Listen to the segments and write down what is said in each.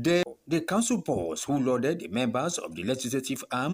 The council boss who lauded the members of the legislative arm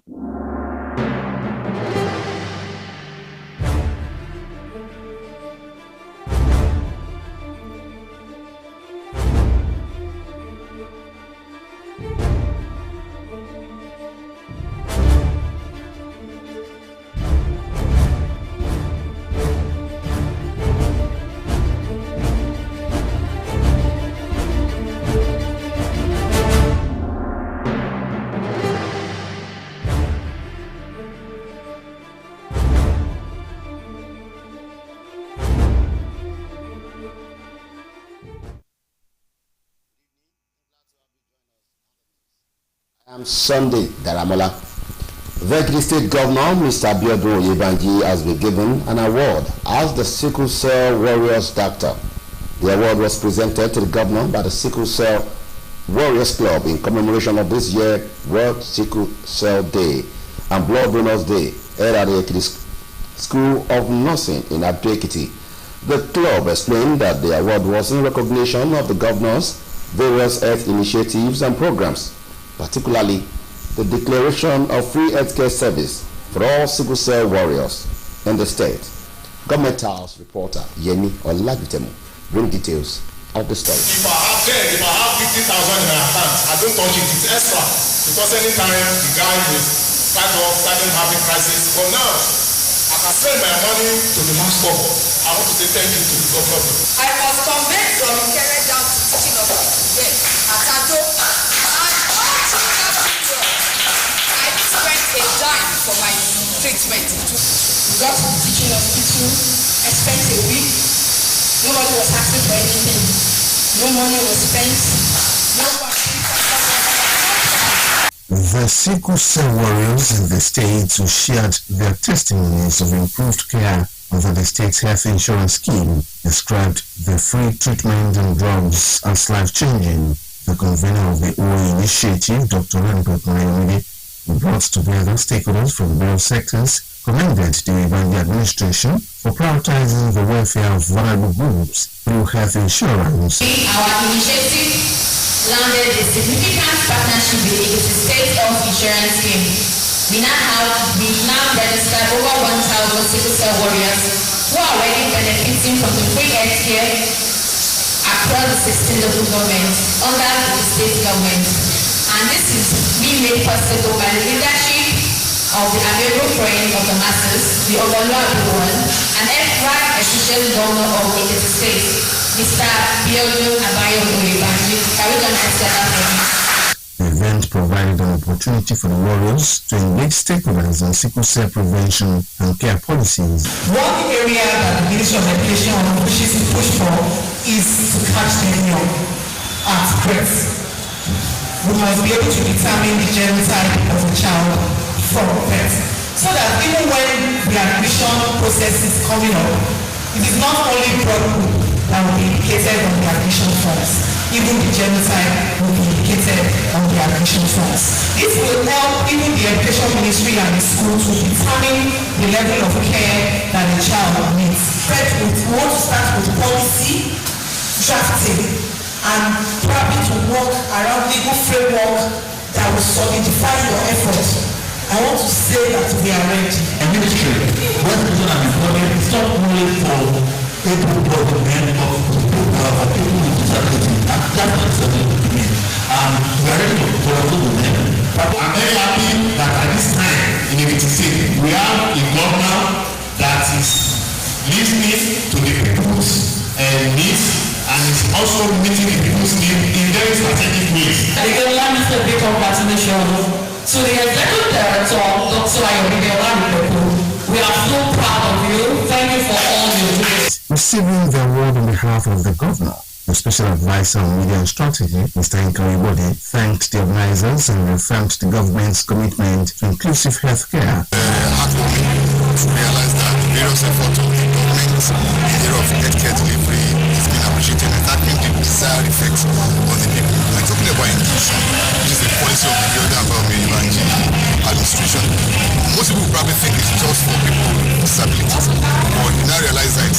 I'm Sunday Daramola. Vekiti State Governor Mr. Abiodun Oyebanji has been given an award as the Sickle Cell Warriors Doctor. The award was presented to the governor by the Sickle Cell Warriors Club in commemoration of this year's World Sickle Cell Day and Blood Donors Day held at the School of Nursing in Ado-Ekiti. The club explained that the award was in recognition of the governor's various health initiatives and programs, particularly the declaration of free healthcare service for all sickle cell warriors in the state. Government House reporter Yemi Olagitemu bring details of the story. If I have 50,000 in my account, I don't touch it, it's extra. Because anytime the guy will starting having crisis, but now I can send my money to the last cover. I want to say thank you to the government. I was convinced from Lekunrere down to teaching of today at Ado. A dime for my treatment. We got to the teaching hospital. I spent a week. Nobody was asking for anything. No money was spent. The sickle cell warriors in the state who shared their testimonies of improved care under the state's health insurance scheme described the free treatment and drugs as life-changing. The convener of the OA initiative, Dr. Iroyin Lekunrere, who brought together stakeholders from various sectors, commended the Oyebanji administration for prioritizing the welfare of vulnerable groups through health insurance. Our initiative landed a significant partnership with the state health insurance scheme. We now registered over 1,000 sickle cell warriors who are already benefiting from the free health care across the 16 local governments under the state government. And this is being made possible by the leadership of the amiable friend of the masses, the overlord one, and efficient governor of the state, Mr. Abiodun Oyebanji. The event provided an opportunity for the warriors to engage stakeholders on sickle cell prevention and care policies. One area that the Ministry of Education wishes to push for is to catch them young at birth. We must be able to determine the genotype of a child from birth, so that even when the admission process is coming up, it is not only blood group that will be indicated on the admission forms, even the genotype will be indicated on the admission forms. This will help even the Education Ministry and the school to determine the level of care that a child needs. We want to start with policy drafting and probably to work around legal framework that will solidify your efforts. I want to say that we are ready. A ministry, when people are employed, it's not only for able-bodied men or people with disabilities. That's not something to me. We are ready for all men. But I'm very happy that at this time in Ekiti State, we have a governor that is listening to the people's needs, and it's also meeting the people's needs in very strategic ways. The government is a big congratulation to the executive director, Dr. Iroyin Lekunrere. We are so proud of you. Thank you for all you do. Receiving the award on behalf of the governor, the special advisor on media and strategy, Mr. Iroyin, thanked the organizers and reaffirmed the government's commitment to inclusive health care. Heartwarming to realize that the various efforts of the government in the area of healthcare delivery is being appreciated and having the desired effects on the people. We're talking about inclusion, which is the policy of the Oyebanji administration. Most people probably think it's just for people with disabilities, but you now realize that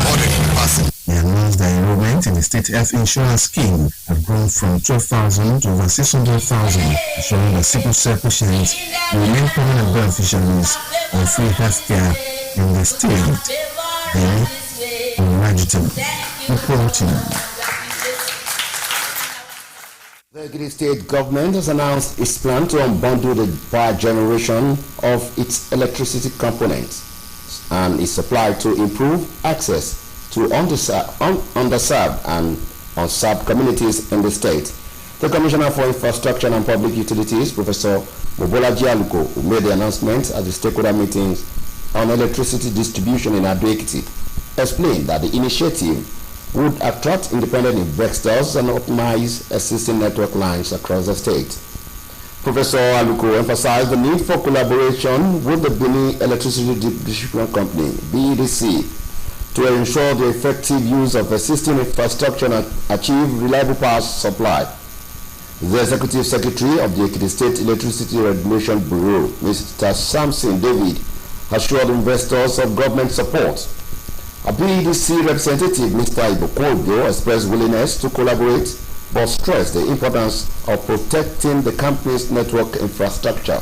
all the people passing. He announced the enrollment in the state health insurance scheme have grown from 12,000 to over 600,000, showing that sickle cell patients will remain permanent beneficiaries of free health care in the state. Then, Rajitan reporting. The Ekiti state government has announced its plan to unbundle the power generation of its electricity components and its supply to improve access to underserved and unserved communities in the state. The Commissioner for Infrastructure and Public Utilities, Professor Mobolaji Aluko, who made the announcement at the stakeholder meetings on electricity distribution in Ado-Ekiti, explained that the initiative would attract independent investors and optimize existing network lines across the state. Professor Aluko emphasized the need for collaboration with the Benin Electricity Distribution Company, BEDC, to ensure the effective use of existing infrastructure and achieve reliable power supply. The Executive Secretary of the Ekiti State Electricity Regulation Bureau, Mr. Samson David, assured investors of government support. A BEDC representative, Mr. Ibokolbio, expressed willingness to collaborate but stressed the importance of protecting the company's network infrastructure.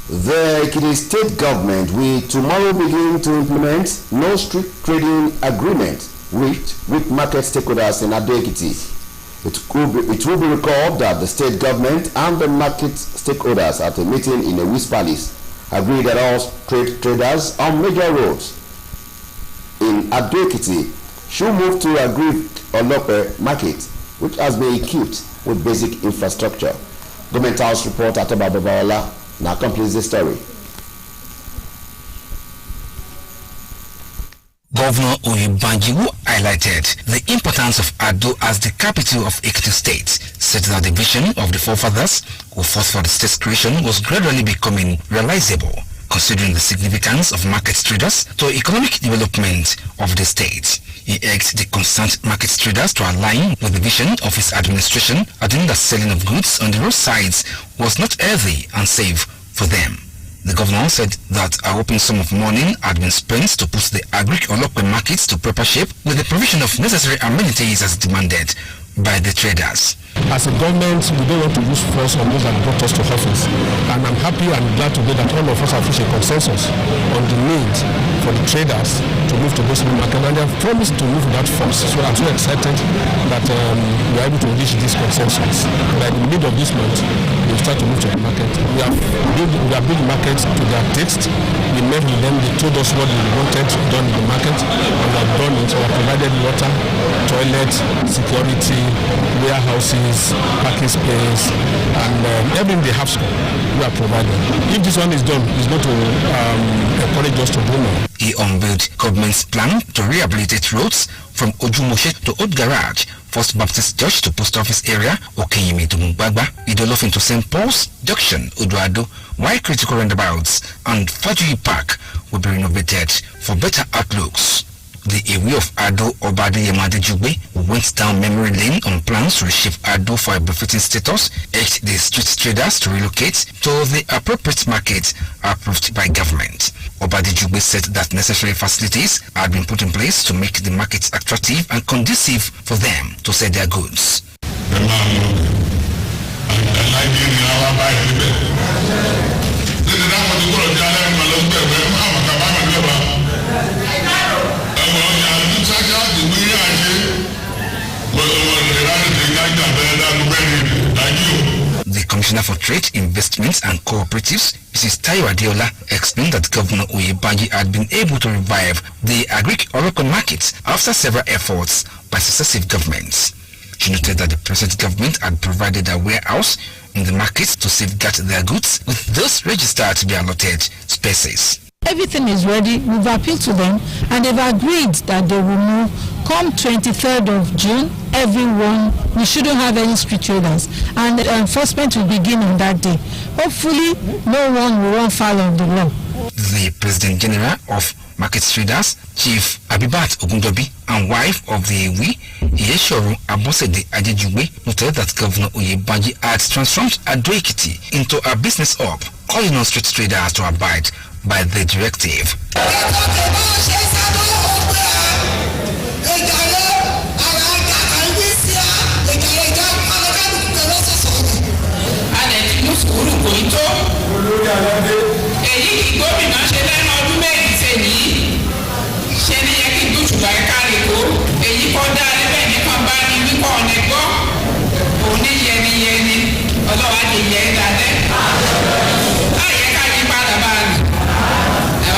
The Ekiti state government will tomorrow begin to implement no strict trading agreement with market stakeholders in Ado-Ekiti. It will be recalled that the state government and the market stakeholders at a meeting in a West Palace agreed that all traders on major roads in Ado-Ekiti should move to agreed Olope market, which has been equipped with basic infrastructure. Government House reporter Atoba Babawala now completes the story. Governor Oyebanji, who highlighted the importance of Ado as the capital of Ekiti State, said that the vision of the forefathers who fought for the state's creation was gradually becoming realizable, considering the significance of market traders to economic development of the state. He urged the concerned market traders to align with the vision of his administration, adding that selling of goods on the roadsides was not healthy and safe for them. The governor said that a whopping sum of money had been spent to put the agric or local markets to proper shape with the provision of necessary amenities as demanded by the traders. As a government, we don't want to use force on those that brought us to office. And I'm happy and glad today that all of us have reached a consensus on the need for the traders to move to this new market. And they have promised to move without force. So I'm so excited that we are able to reach this consensus. By the middle of this month, we'll start to move to the market. We have built the market to their taste. We met with them. They told us what they wanted done in the market. And we have done it. So we have provided water, toilet, security, warehouses, parking space, and everything they have school, we are providing. If this one is done, it's going to encourage us to do more. He unveiled government's plan to rehabilitate roads from Ojumoshe to Old Garage, First Baptist Church to Post Office area, Okeyimi to Mugbagba, Idolofin to St. Paul's, Junction, Odoado, while critical roundabouts and Fajuyi Park will be renovated for better outlooks. The area of Ado Obade Yamadejugbe went down memory lane on plans to reshape Ado for a befitting status, urged the street traders to relocate to the appropriate market approved by government. Obadejugbe said that necessary facilities had been put in place to make the markets attractive and conducive for them to sell their goods. The Commissioner for Trade, Investments and Cooperatives, Mrs. Tayo Adeola, explained that Governor Oyebanji had been able to revive the agric Oracle markets after several efforts by successive governments. She noted that the present government had provided a warehouse in the markets to safeguard their goods, with those registered to be allotted spaces. Everything is ready. We've appealed to them and they've agreed that they will move. Come 23rd of June, everyone, we shouldn't have any street traders, and the enforcement will begin on that day. Hopefully, no one will run foul of the law. The President General of Market Traders, Chief Abibat Ogundobi, and wife of the Ewi, Iyeshoru Abosede Adejugbe, noted that Governor Oyebanji had transformed Ado-Ekiti into a business hub, calling on street traders to abide by the directive. sùúrù kò í tó. èyí kì gómìnà ṣe lẹ́nu ọdún méjì sẹ́yìn ṣe ni yẹ kí dùtùbà ẹ̀ka rè kó èyí kọ́ dá níbẹ̀ nìkan bá ní wípọ̀ ọ̀nà gbọ́ òní yẹniyẹni ọlọ́wà ti yẹ ẹ́ dáadẹ́. láyé ká yí padà bá a nì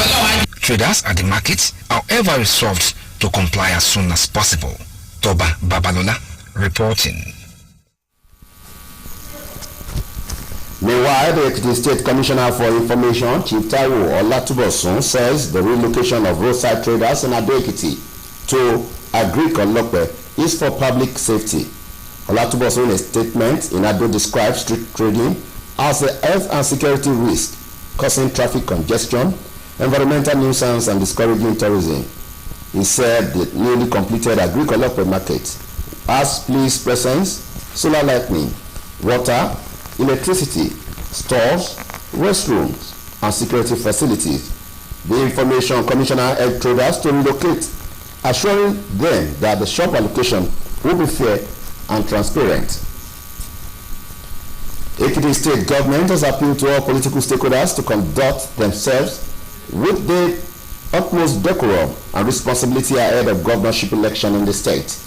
ọlọ́wà. Traders at the market, however, resolved to comply as soon as possible. Toba Babalola reporting. Meanwhile, the Ekiti State Commissioner for Information, Chief Taiwo Olatubosun, says the relocation of roadside traders in Ado-Ekiti to Agric-Olope is for public safety. Olatubosun, in a statement in Ado, describes street trading as a health and security risk, causing traffic congestion, environmental nuisance, and discouraging tourism. He said the newly completed Agric-Olope market has police presence, solar lighting, water, electricity, stores, restrooms, and security facilities. The Information Commissioner urged traders to relocate, assuring them that the shop allocation will be fair and transparent. Ekiti State government has appealed to all political stakeholders to conduct themselves with the utmost decorum and responsibility ahead of governorship election in the state.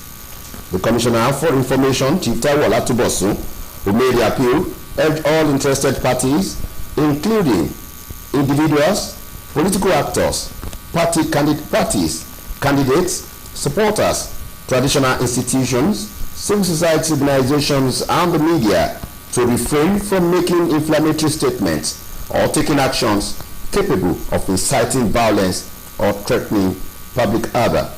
The Commissioner for Information, Chief Taiwo Olatubosun, who made the appeal, urged all interested parties, including individuals, political actors, parties, candidates, supporters, traditional institutions, civil society organizations, and the media to refrain from making inflammatory statements or taking actions capable of inciting violence or threatening public order.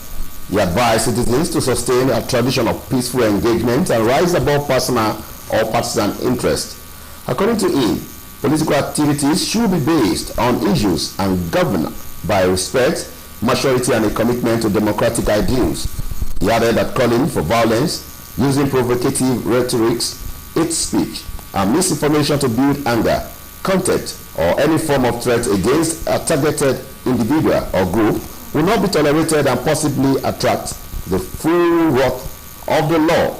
He advised citizens to sustain a tradition of peaceful engagement and rise above personal or partisan interest. According to him, political activities should be based on issues and governed by respect, maturity, and a commitment to democratic ideals. He added that calling for violence, using provocative rhetorics, hate speech, and misinformation to build anger, contempt, or any form of threat against a targeted individual or group will not be tolerated and possibly attract the full wrath of the law.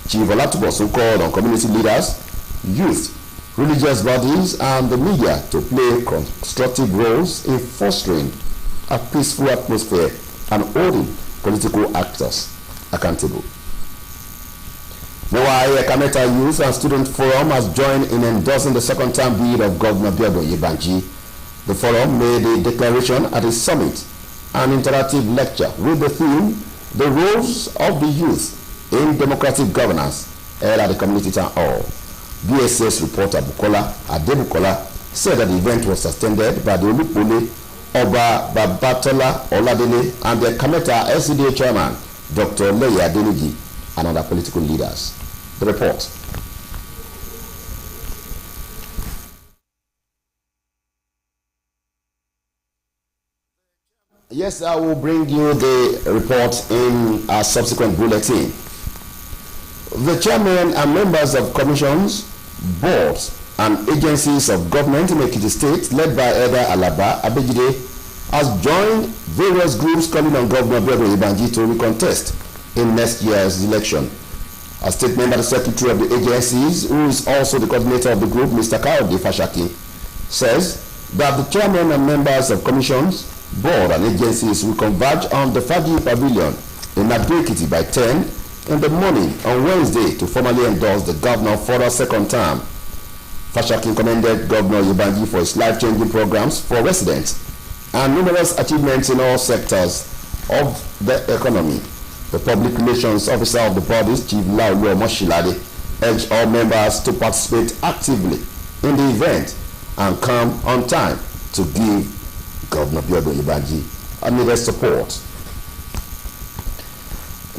Chief Olatubosun called on community leaders, youth, religious bodies, and the media to play constructive roles in fostering a peaceful atmosphere and holding political actors accountable. Meanwhile, Kameta Youth and Student Forum has joined in endorsing the second-term bid of Governor Iroyin Lekunrere. The forum made a declaration at a summit, an interactive lecture with the theme, The Roles of the Youth in Democratic Governance, held at the Community Town Hall. BSS reporter Bukola Adebukola said that the event was attended by the Olupole, Oba Babatola Oladele, and the Kameta LCDA chairman, Dr. Leya Adeniji, and other political leaders. The report. Yes, I will bring you the report in a subsequent bulletin. The chairman and members of commissions, boards, and agencies of government in Ekiti State, led by Elder Alaba Abejide, has joined various groups calling on Governor Iroyin to recontest in next year's election. A statement by the secretary of the agencies, who is also the coordinator of the group, Mr. Kayode Fashaki, says that the chairman and members of commissions, board, and agencies will converge on the Fagi Pavilion in Ado-Ekiti by 10 in the morning on Wednesday to formally endorse the governor for a second term. Fashaki commended Governor Iroyin for his life-changing programs for residents and numerous achievements in all sectors of the economy. The public relations officer of the bodies, Chief Laulu Moshilade, urged all members to participate actively in the event and come on time to give Governor Iroyin a needed support.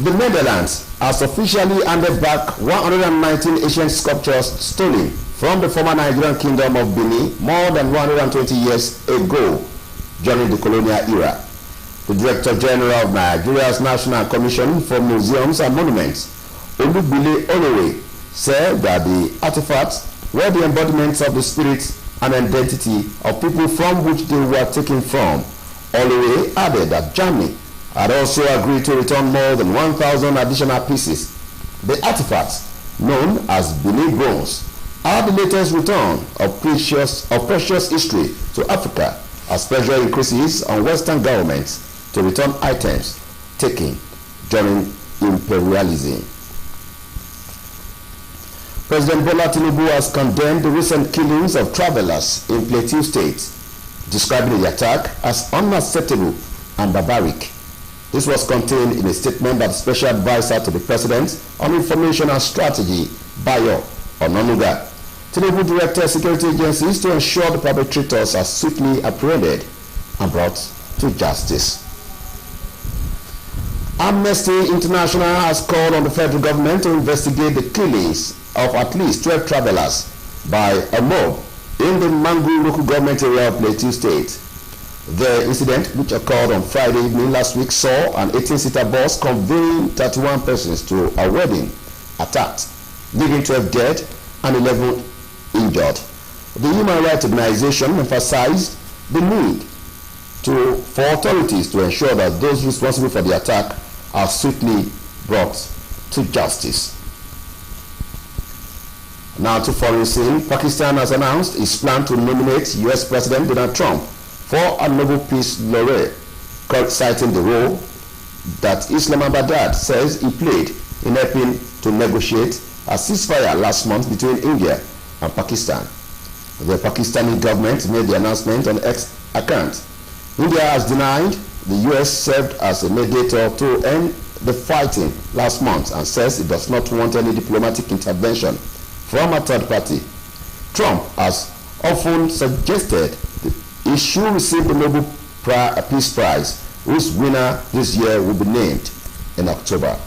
The Netherlands has officially handed back 119 ancient sculptures stolen from the former Nigerian kingdom of Benin more than 120 years ago during the colonial era. The Director General of Nigeria's National Commission for Museums and Monuments, Olubile Olowe, said that the artifacts were the embodiments of the spirit and identity of people from which they were taken from. Olowe added that Germany had also agreed to return more than 1,000 additional pieces. The artifacts, known as Benin bronze, are the latest return of precious history to Africa as pressure increases on Western governments to return items taken during imperialism. President Bola Tinubu has condemned the recent killings of travelers in Plateau State, describing the attack as unacceptable and barbaric. This was contained in a statement by the Special Advisor to the President on Information and Strategy, Bayo Ononuga. Tinubu directed security agencies to ensure the perpetrators are swiftly apprehended and brought to justice. Amnesty International has called on the federal government to investigate the killings of at least 12 travelers by a mob in the Mangu local government area of Plateau State. The incident, which occurred on Friday evening last week, saw an 18-seater bus conveying 31 persons to a wedding attacked, leaving 12 dead and 11 injured. The human rights organization emphasized the need for authorities to ensure that those responsible for the attack are swiftly brought to justice. Now to foreign scene. Pakistan has announced its plan to nominate U.S. President Donald Trump for a Nobel Peace Laureate, citing the role that Islamabad says he played in helping to negotiate a ceasefire last month between India and Pakistan. The Pakistani government made the announcement on X account. India has denied the U.S. served as a mediator to end the fighting last month and says it does not want any diplomatic intervention from a third party. Trump has often suggested he should receive the Nobel Peace Prize, whose winner this year will be named in October.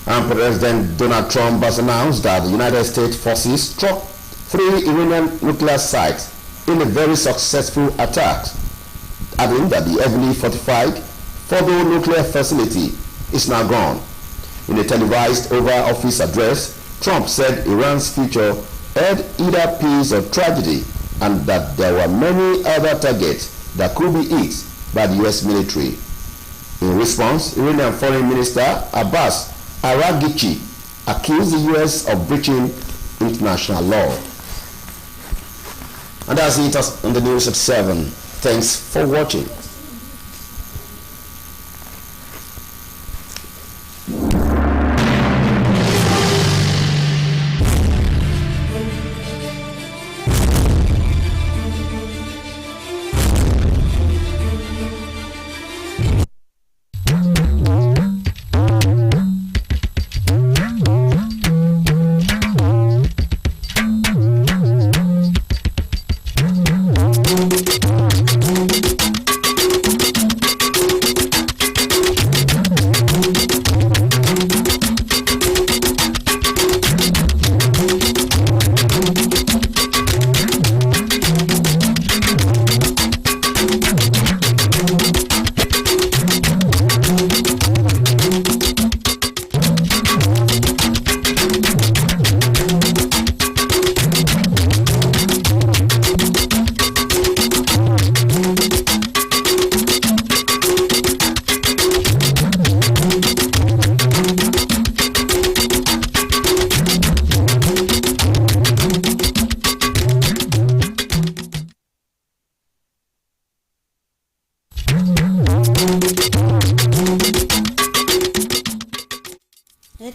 And President Donald Trump has announced that the United States forces struck 3 Iranian nuclear sites in a very successful attack, adding that the heavily fortified Fordo nuclear facility is now gone. In a televised Oval Office address, Trump said Iran's future had either piece of tragedy and that there were many other targets that could be hit by the U.S. military. In response, Iranian Foreign Minister Abbas Araghchi accused the U.S. of breaching international law. And that's it on the news at 7. Thanks for watching.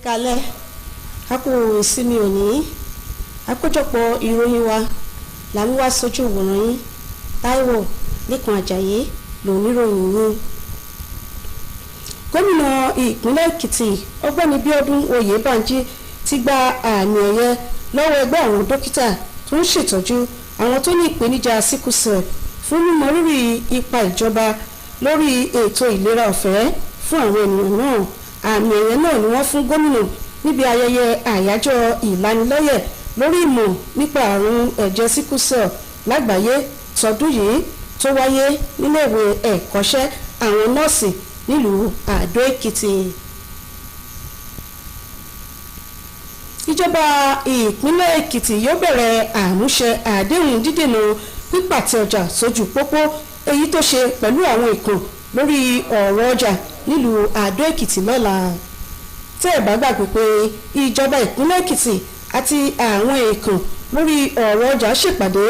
Kalẹ̀ a kú ìsinmi òní àkójọpọ̀ ìròyìn wa là ń wá sójú ìwòran yín Táíwò Lékan Àjàyí lóníròyìn yín. Gómìnà ìpínlẹ̀ Èkìtì Ọ̀gbẹ́ni Bíọ́dún Oyèbánjí ti gba àmì ẹ̀yẹ lọ́wọ́ ẹgbẹ́ àwọn dókítà tó ń ṣètọ́jú àwọn tó ní ìpèníjà sickle cell fún mímọrírì ipa ìjọba lórí ètò ìlera ọ̀fẹ́ fún àwọn ènìyàn náà. Àmì ẹ̀yẹ náà ni wọ́n fún gómìnà níbi ayẹyẹ àyájọ́ ìlanilọ́yẹ̀ lórí ìmọ̀ nípa àrùn ẹ̀jẹ̀ sickle cell lágbàáyé tọdún yìí tó wáyé níléèwé ẹ̀kọ́ṣẹ́ àwọn nọ́ọ̀sì nílùú Àdó Èkìtì. Ìjọba ìpínlẹ̀ Èkìtì yóò bẹ̀rẹ̀ àmúṣe àdéhùn dídènà pípàtẹ ọjà sójú pópó èyí tó ṣe pẹ̀lú àwọn ìkàn lórí ọ̀rọ̀ ọjà nílùú Àdó Èkìtì lọ́la. Tẹ́ ẹ̀ bá gbàgbé pé ìjọba ìpínlẹ̀ Èkìtì àti àwọn èèkàn lórí ọ̀rọ̀ ọjà ṣèpàdé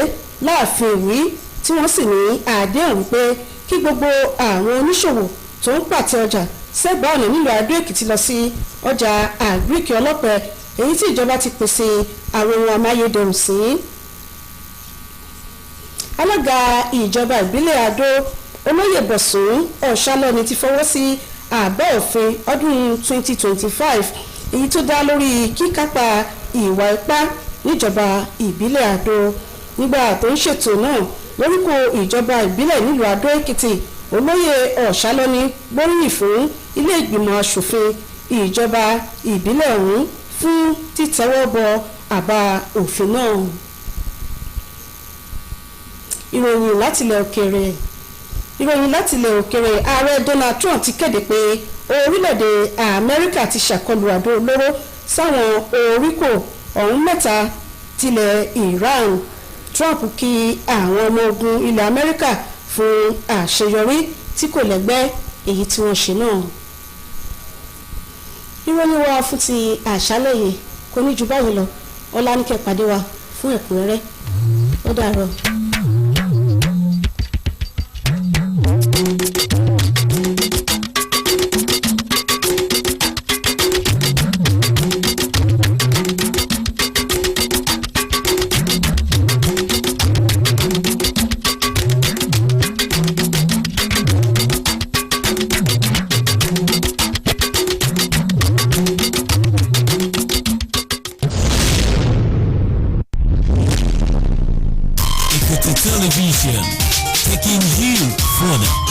láàfin ìwí tí wọ́n sì ní àdéhùn wípé kí gbogbo àwọn oníṣòwò tó ń pàtẹ ọjà sẹ́gbàá ọ̀nà nílùú Adó Èkìtì lọ sí ọjà àgbíkì ọlọ́pẹ èyí tí ìjọba ti pèsè àwọn ohun amáyédẹrùn sí. alága ìjọba ìbílẹ̀ Adó olóyè Bọ̀sún Ọ̀ṣálọ́ni ti fọwọ́ sí àbá òfin ọdún 2025 èyí tó dá lórí kíkápá ìwà ipá níjọba ìbílẹ̀ Adó nígbà tó ń ṣètò náà lórúkọ ìjọba ìbílẹ̀ nílùú Adó Èkìtì olóyè Ọ̀ṣálọ́ni gbóríyìn fún ilé ìgbìmọ̀ asòfin ìjọba ìbílẹ̀ ọ̀hún fún títẹ́wọ́ bọ àbá òfin náà. ìròyìn látilẹ̀ òkèèrè ààrẹ Donald Trump ti kéde pé orílẹ̀-èdè Amẹ́ríkà ti ṣàkọlù àdó olóró sáwọn oríkò ọ̀hún mẹ́ta tilẹ̀ Iran. Trump kí àwọn ọmọ ogun ilẹ̀ Amẹ́ríkà fún àṣeyọrí tí kò lẹ́gbẹ́ èyí tí wọ́n ṣe náà. ìròyìn wa fún ti àṣálẹ́ yìí kò ní ju báyìí lọ. Ọláníkẹ́ pàdé wa fún ẹ̀kúnrẹ́rẹ́. ó dàárọ̀. Television, taking you further.